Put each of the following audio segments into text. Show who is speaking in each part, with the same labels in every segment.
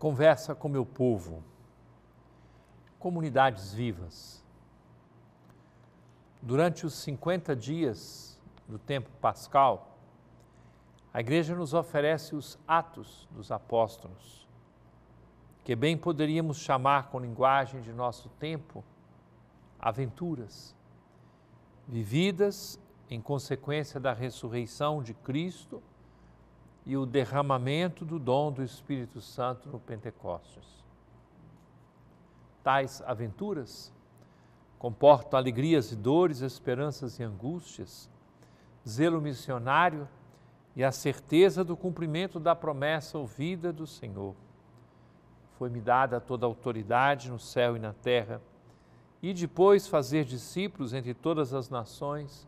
Speaker 1: Conversa com meu povo, comunidades vivas. Durante os 50 dias do tempo pascal, a Igreja nos oferece os Atos dos Apóstolos, que bem poderíamos chamar com linguagem de nosso tempo, aventuras, vividas em consequência da ressurreição de Cristo e o derramamento do dom do Espírito Santo no Pentecostes. Tais aventuras comportam alegrias e dores, esperanças e angústias, zelo missionário e a certeza do cumprimento da promessa ouvida do Senhor. Foi-me dada toda a autoridade no céu e na terra, e depois fazer discípulos entre todas as nações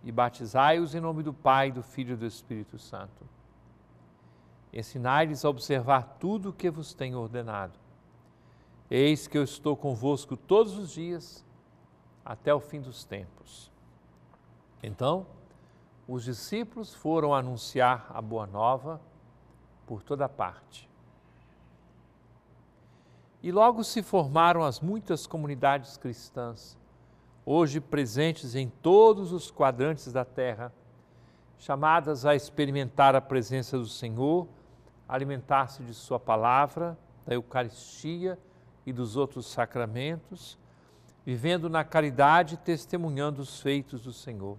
Speaker 1: e batizai-os em nome do Pai, do Filho e do Espírito Santo. Ensinai-lhes a observar tudo o que vos tenho ordenado. Eis que eu estou convosco todos os dias, até o fim dos tempos. Então, os discípulos foram anunciar a boa nova por toda parte. E logo se formaram as muitas comunidades cristãs, hoje presentes em todos os quadrantes da terra, chamadas a experimentar a presença do Senhor, alimentar-se de sua palavra, da Eucaristia e dos outros sacramentos, vivendo na caridade e testemunhando os feitos do Senhor.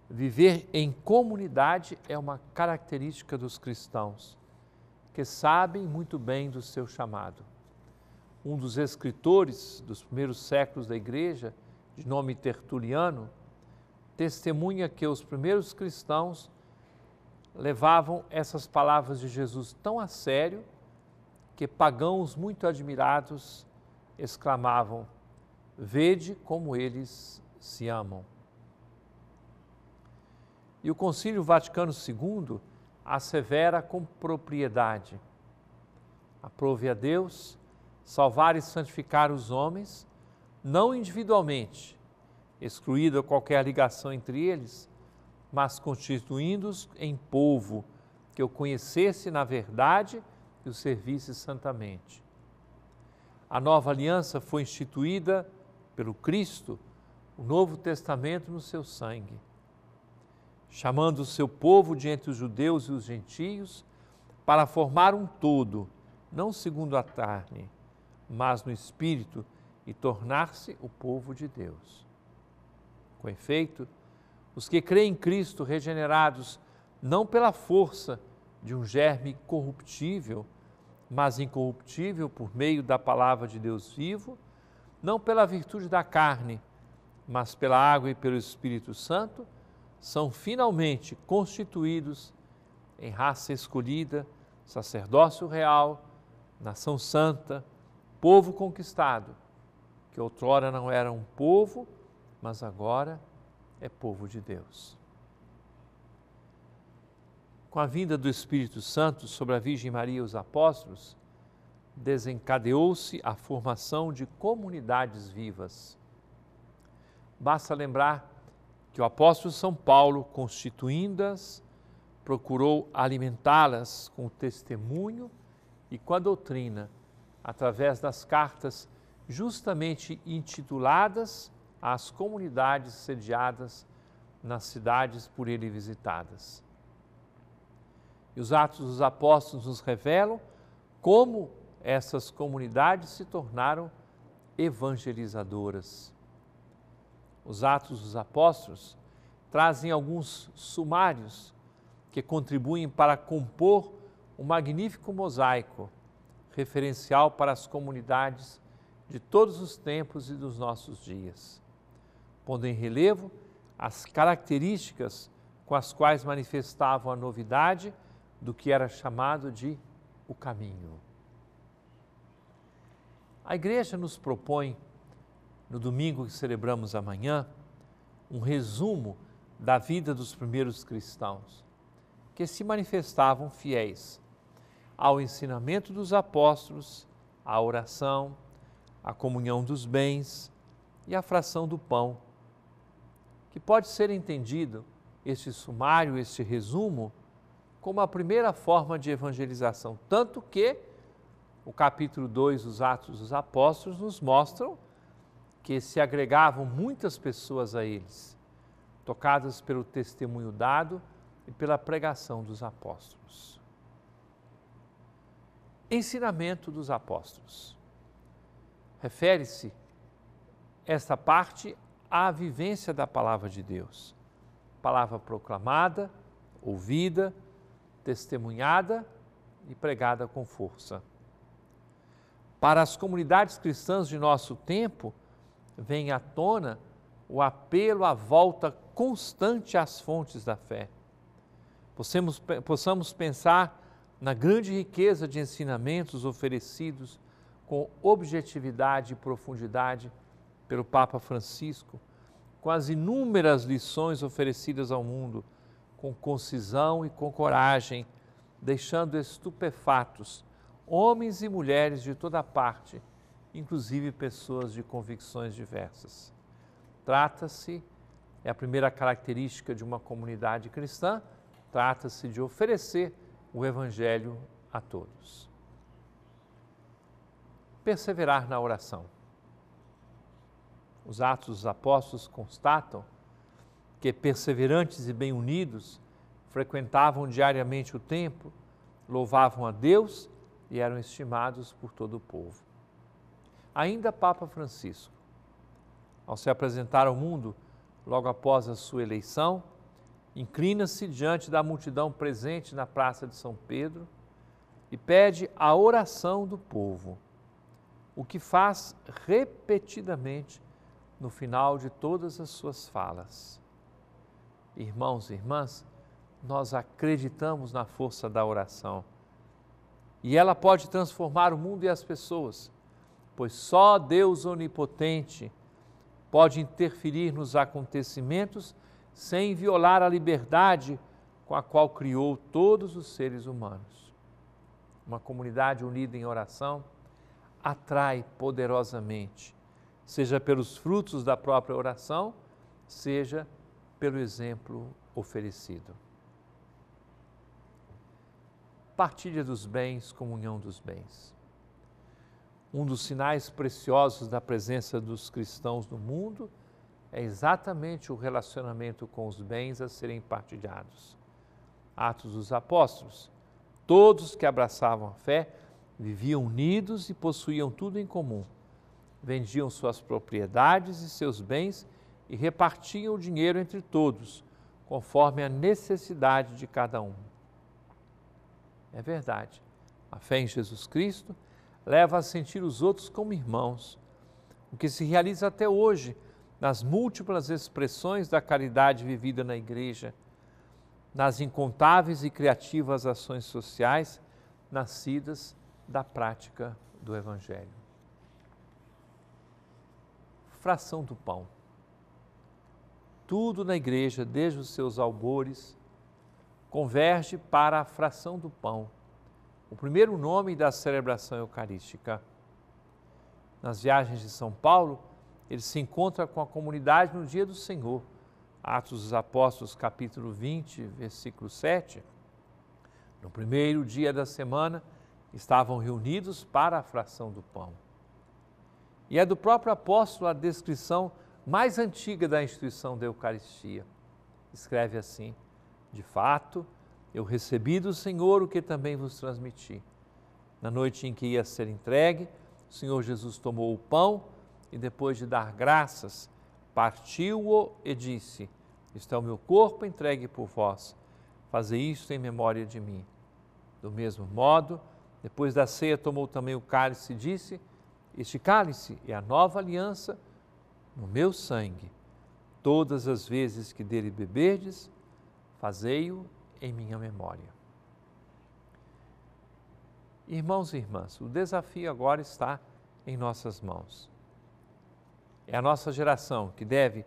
Speaker 1: Viver em comunidade é uma característica dos cristãos, que sabem muito bem do seu chamado. Um dos escritores dos primeiros séculos da Igreja, de nome Tertuliano, testemunha que os primeiros cristãos levavam essas palavras de Jesus tão a sério que pagãos muito admirados exclamavam: "Vede como eles se amam." E o Concílio Vaticano II assevera com propriedade: aprove a Deus salvar e santificar os homens, não individualmente, excluída qualquer ligação entre eles, mas constituindo-os em povo que o conhecesse na verdade e o servisse santamente. A nova aliança foi instituída pelo Cristo, o Novo Testamento no seu sangue, chamando o seu povo de entre os judeus e os gentios para formar um todo, não segundo a carne, mas no Espírito, e tornar-se o povo de Deus. Com efeito, os que creem em Cristo regenerados não pela força de um germe corruptível, mas incorruptível por meio da palavra de Deus vivo, não pela virtude da carne, mas pela água e pelo Espírito Santo, são finalmente constituídos em raça escolhida, sacerdócio real, nação santa, povo conquistado, que outrora não era um povo, mas agora é povo de Deus. Com a vinda do Espírito Santo sobre a Virgem Maria e os apóstolos, desencadeou-se a formação de comunidades vivas. Basta lembrar que o apóstolo São Paulo, constituindo-as, procurou alimentá-las com o testemunho e com a doutrina, através das cartas justamente intituladas às comunidades sediadas nas cidades por ele visitadas. E os Atos dos Apóstolos nos revelam como essas comunidades se tornaram evangelizadoras. Os Atos dos Apóstolos trazem alguns sumários que contribuem para compor um magnífico mosaico referencial para as comunidades de todos os tempos e dos nossos dias, pondo em relevo as características com as quais manifestavam a novidade do que era chamado de o caminho. A Igreja nos propõe, no domingo que celebramos amanhã, um resumo da vida dos primeiros cristãos, que se manifestavam fiéis ao ensinamento dos apóstolos, à oração, à comunhão dos bens e à fração do pão, que pode ser entendido, este sumário, este resumo, como a primeira forma de evangelização, tanto que o capítulo 2 dos Atos dos Apóstolos nos mostram que se agregavam muitas pessoas a eles, tocadas pelo testemunho dado e pela pregação dos apóstolos. Ensinamento dos apóstolos. Refere-se esta parte à vivência da palavra de Deus. Palavra proclamada, ouvida, testemunhada e pregada com força. Para as comunidades cristãs de nosso tempo, vem à tona o apelo à volta constante às fontes da fé. Possamos pensar na grande riqueza de ensinamentos oferecidos com objetividade e profundidade pelo Papa Francisco, com as inúmeras lições oferecidas ao mundo, com concisão e com coragem, deixando estupefatos homens e mulheres de toda parte, inclusive pessoas de convicções diversas. Trata-se, é a primeira característica de uma comunidade cristã, trata-se de oferecer o Evangelho a todos. Perseverar na oração. Os Atos dos Apóstolos constatam que perseverantes e bem unidos frequentavam diariamente o templo, louvavam a Deus e eram estimados por todo o povo. Ainda Papa Francisco, ao se apresentar ao mundo logo após a sua eleição, inclina-se diante da multidão presente na Praça de São Pedro e pede a oração do povo, o que faz repetidamente no final de todas as suas falas. Irmãos e irmãs, nós acreditamos na força da oração e ela pode transformar o mundo e as pessoas, pois só Deus onipotente pode interferir nos acontecimentos sem violar a liberdade com a qual criou todos os seres humanos. Uma comunidade unida em oração atrai poderosamente, seja pelos frutos da própria oração, seja pelo exemplo oferecido. Partilha dos bens, comunhão dos bens. Um dos sinais preciosos da presença dos cristãos no mundo é exatamente o relacionamento com os bens a serem partilhados. Atos dos Apóstolos. Todos que abraçavam a fé viviam unidos e possuíam tudo em comum. Vendiam suas propriedades e seus bens e repartiam o dinheiro entre todos, conforme a necessidade de cada um. É verdade, a fé em Jesus Cristo leva a sentir os outros como irmãos, o que se realiza até hoje nas múltiplas expressões da caridade vivida na Igreja, nas incontáveis e criativas ações sociais nascidas da prática do Evangelho. Fração do pão. Tudo na Igreja, desde os seus albores, converge para a fração do pão, o primeiro nome da celebração eucarística. Nas viagens de São Paulo, ele se encontra com a comunidade no dia do Senhor. Atos dos Apóstolos, capítulo 20, versículo 7. No primeiro dia da semana, estavam reunidos para a fração do pão. E é do próprio apóstolo a descrição mais antiga da instituição da Eucaristia. Escreve assim: de fato, eu recebi do Senhor o que também vos transmiti. Na noite em que ia ser entregue, o Senhor Jesus tomou o pão e, depois de dar graças, partiu-o e disse: isto é o meu corpo entregue por vós. Fazei isto em memória de mim. Do mesmo modo, depois da ceia, tomou também o cálice e disse: este cálice é a nova aliança no meu sangue. Todas as vezes que dele beberdes, fazei-o em minha memória. Irmãos e irmãs, o desafio agora está em nossas mãos. É a nossa geração que deve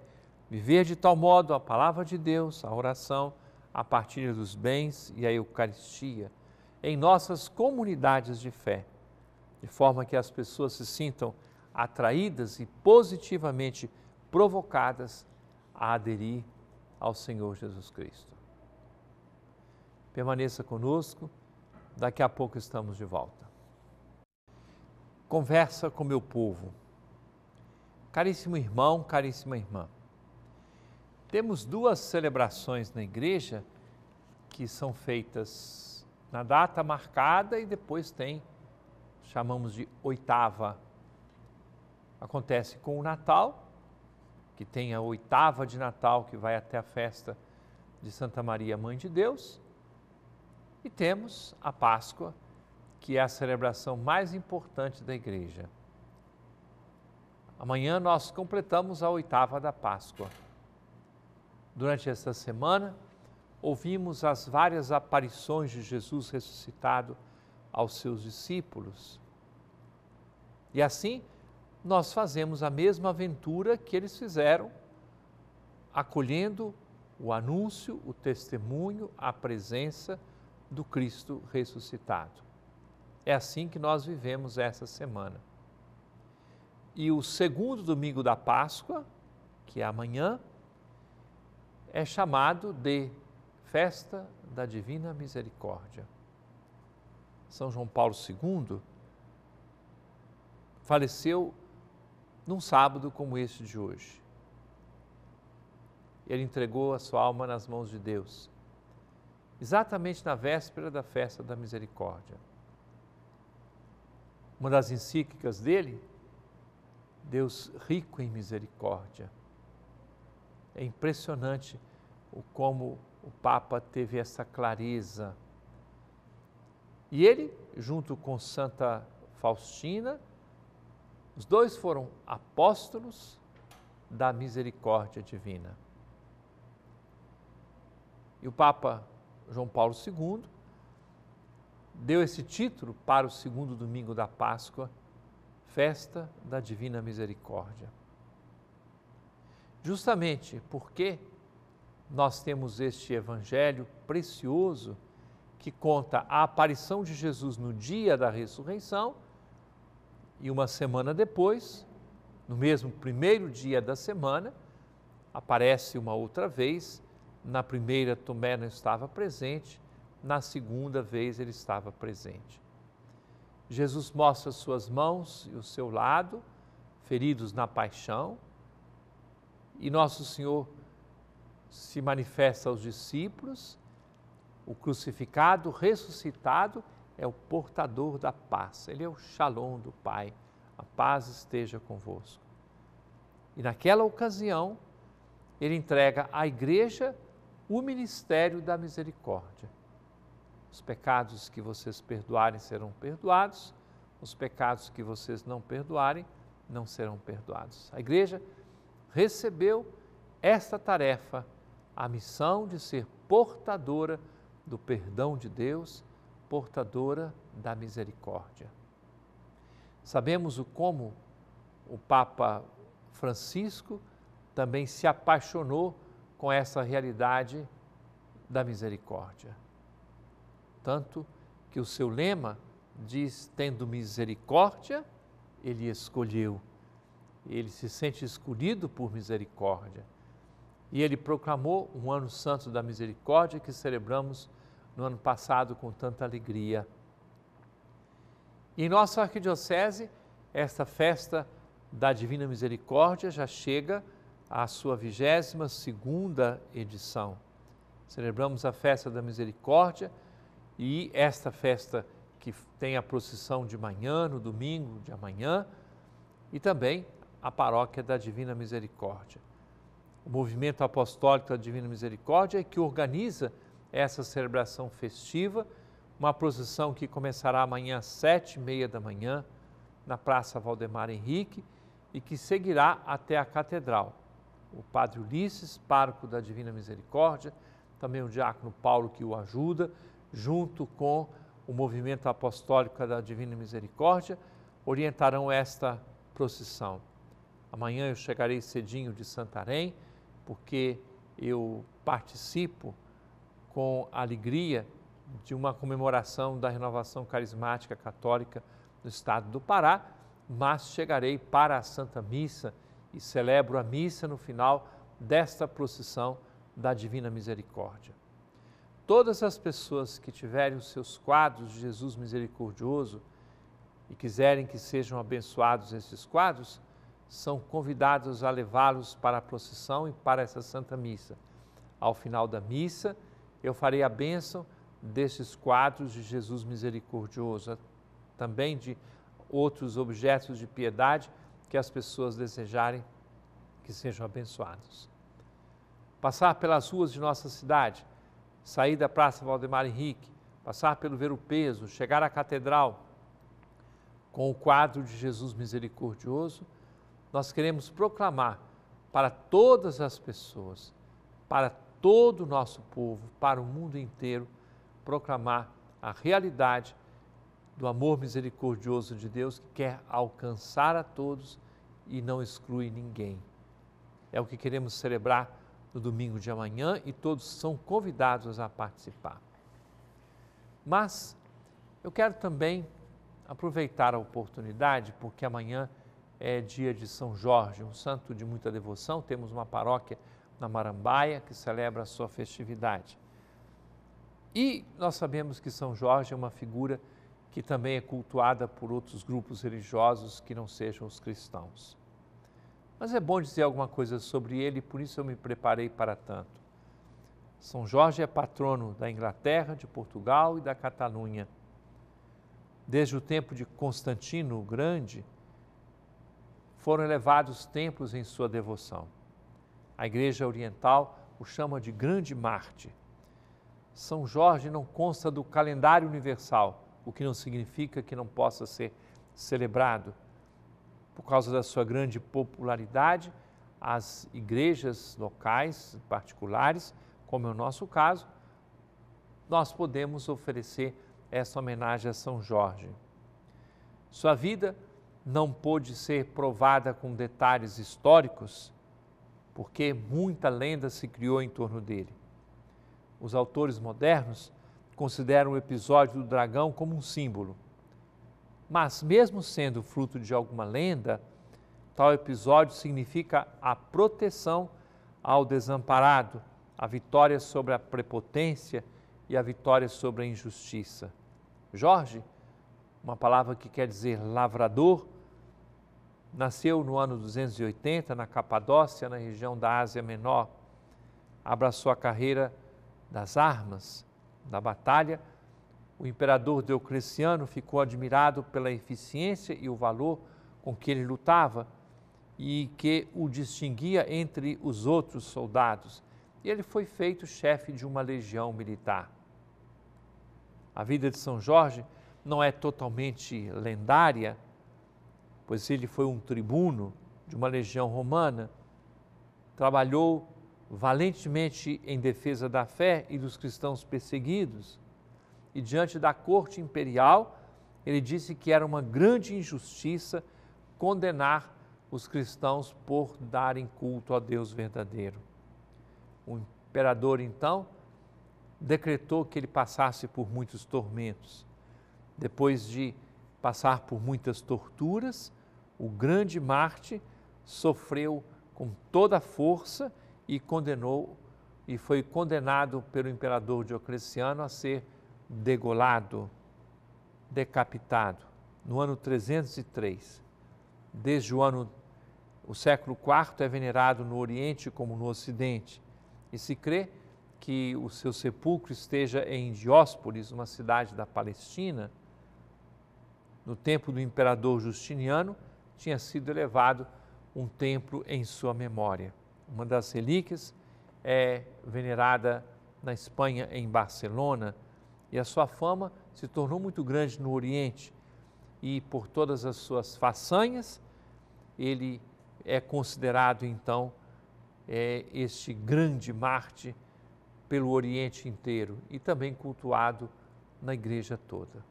Speaker 1: viver de tal modo a palavra de Deus, a oração, a partilha dos bens e a Eucaristia em nossas comunidades de fé, de forma que as pessoas se sintam atraídas e positivamente provocadas a aderir ao Senhor Jesus Cristo. Permaneça conosco, daqui a pouco estamos de volta. Conversa com meu povo. Caríssimo irmão, caríssima irmã, temos duas celebrações na igreja que são feitas na data marcada e depois chamamos de oitava. Acontece com o Natal, que tem a oitava de Natal, que vai até a festa de Santa Maria, Mãe de Deus, e temos a Páscoa, que é a celebração mais importante da igreja. Amanhã nós completamos a oitava da Páscoa. Durante esta semana, ouvimos as várias aparições de Jesus ressuscitado aos seus discípulos. E assim, nós fazemos a mesma aventura que eles fizeram, acolhendo o anúncio, o testemunho, a presença do Cristo ressuscitado. É assim que nós vivemos essa semana. E o segundo domingo da Páscoa, que é amanhã, é chamado de Festa da Divina Misericórdia. São João Paulo II faleceu num sábado como este de hoje. Ele entregou a sua alma nas mãos de Deus, exatamente na véspera da Festa da Misericórdia. Uma das encíclicas dele, Deus rico em misericórdia. É impressionante como o Papa teve essa clareza. E ele, junto com Santa Faustina, os dois foram apóstolos da misericórdia divina. E o Papa João Paulo II deu esse título para o segundo domingo da Páscoa, Festa da Divina Misericórdia. Justamente porque nós temos este evangelho precioso que conta a aparição de Jesus no dia da ressurreição e uma semana depois, no mesmo primeiro dia da semana, aparece uma outra vez. Na primeira, Tomé não estava presente, na segunda vez ele estava presente. Jesus mostra suas mãos e o seu lado, feridos na paixão, e Nosso Senhor se manifesta aos discípulos. O crucificado, ressuscitado, é o portador da paz. Ele é o Shalom do Pai. A paz esteja convosco. E naquela ocasião, ele entrega à igreja o ministério da misericórdia. Os pecados que vocês perdoarem serão perdoados, os pecados que vocês não perdoarem não serão perdoados. A igreja recebeu esta tarefa, a missão de ser portadora do perdão de Deus, portadora da misericórdia. Sabemos como o Papa Francisco também se apaixonou com essa realidade da misericórdia. Tanto que o seu lema diz: tendo misericórdia, ele escolheu. Ele se sente escolhido por misericórdia. E ele proclamou um ano santo da misericórdia que celebramos no ano passado com tanta alegria. E em nossa arquidiocese, esta festa da Divina Misericórdia já chega à sua 22ª edição. Celebramos a festa da misericórdia e esta festa que tem a procissão de manhã, no domingo de amanhã, e também a paróquia da Divina Misericórdia. O movimento apostólico da Divina Misericórdia é que organiza essa celebração festiva, uma procissão que começará amanhã às 7h30 da manhã, na Praça Valdemar Henrique, e que seguirá até a Catedral. O Padre Ulisses, pároco da Divina Misericórdia, também o diácono Paulo que o ajuda, junto com o movimento apostólico da Divina Misericórdia, orientarão esta procissão. Amanhã eu chegarei cedinho de Santarém, porque eu participo com alegria de uma comemoração da renovação carismática católica no estado do Pará, mas chegarei para a Santa Missa e celebro a missa no final desta procissão da Divina Misericórdia. todas as pessoas que tiverem os seus quadros de Jesus misericordioso e quiserem que sejam abençoados esses quadros, são convidados a levá-los para a procissão e para essa Santa Missa. Ao final da missa, eu farei a bênção desses quadros de Jesus misericordioso, também de outros objetos de piedade que as pessoas desejarem que sejam abençoados. Passar pelas ruas de nossa cidade, sair da Praça Valdemar Henrique, passar pelo Ver-o-Peso, chegar à Catedral, com o quadro de Jesus misericordioso, nós queremos proclamar para todas as pessoas, para todo o nosso povo, para o mundo inteiro, proclamar a realidade do amor misericordioso de Deus que quer alcançar a todos e não exclui ninguém. É o que queremos celebrar no domingo de amanhã e todos são convidados a participar. Mas eu quero também aproveitar a oportunidade, porque amanhã é dia de São Jorge, um santo de muita devoção. Temos uma paróquia na Marambaia que celebra a sua festividade. E nós sabemos que São Jorge é uma figura que também é cultuada por outros grupos religiosos que não sejam os cristãos. Mas é bom dizer alguma coisa sobre ele, por isso eu me preparei para tanto. São Jorge é patrono da Inglaterra, de Portugal e da Catalunha. Desde o tempo de Constantino o Grande, foram elevados templos em sua devoção. A Igreja Oriental o chama de grande Marte. São Jorge não consta do calendário universal, o que não significa que não possa ser celebrado. Por causa da sua grande popularidade, as igrejas locais, particulares, como é o nosso caso, nós podemos oferecer essa homenagem a São Jorge. Sua vida não pôde ser provada com detalhes históricos, porque muita lenda se criou em torno dele. Os autores modernos consideram o episódio do dragão como um símbolo. Mas, mesmo sendo fruto de alguma lenda, tal episódio significa a proteção ao desamparado, a vitória sobre a prepotência e a vitória sobre a injustiça. Jorge, uma palavra que quer dizer lavrador, nasceu no ano 280 na Capadócia, na região da Ásia Menor. Abraçou a carreira das armas, da batalha. O imperador Diocleciano ficou admirado pela eficiência e o valor com que ele lutava e que o distinguia entre os outros soldados. E ele foi feito chefe de uma legião militar. A vida de São Jorge não é totalmente lendária, pois ele foi um tribuno de uma legião romana, trabalhou valentemente em defesa da fé e dos cristãos perseguidos, e diante da corte imperial, ele disse que era uma grande injustiça condenar os cristãos por darem culto ao Deus verdadeiro. O imperador, então, decretou que ele passasse por muitos tormentos. Depois de passar por muitas torturas, o grande Marte sofreu com toda a força e foi condenado pelo imperador Diocleciano a ser degolado, decapitado, no ano 303. Desde o século IV é venerado no Oriente como no Ocidente, e se crê que o seu sepulcro esteja em Dióspolis, uma cidade da Palestina. No tempo do imperador Justiniano, tinha sido elevado um templo em sua memória. Uma das relíquias é venerada na Espanha, em Barcelona, e a sua fama se tornou muito grande no Oriente. E por todas as suas façanhas, ele é considerado, então, este grande Marte pelo Oriente inteiro e também cultuado na Igreja toda.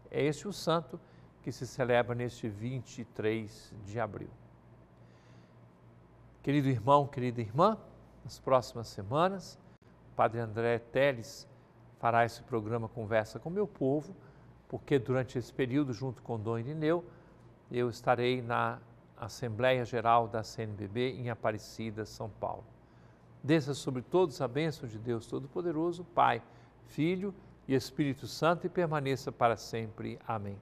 Speaker 1: É este o santo que se celebra neste 23 de abril. Querido irmão, querida irmã, nas próximas semanas, o Padre André Teles fará esse programa Conversa com Meu Povo, porque durante esse período, junto com Dom Irineu, eu estarei na Assembleia Geral da CNBB em Aparecida, São Paulo. Desça sobre todos a bênção de Deus Todo-Poderoso, Pai, Filho e Espírito Santo e permaneça para sempre. Amém.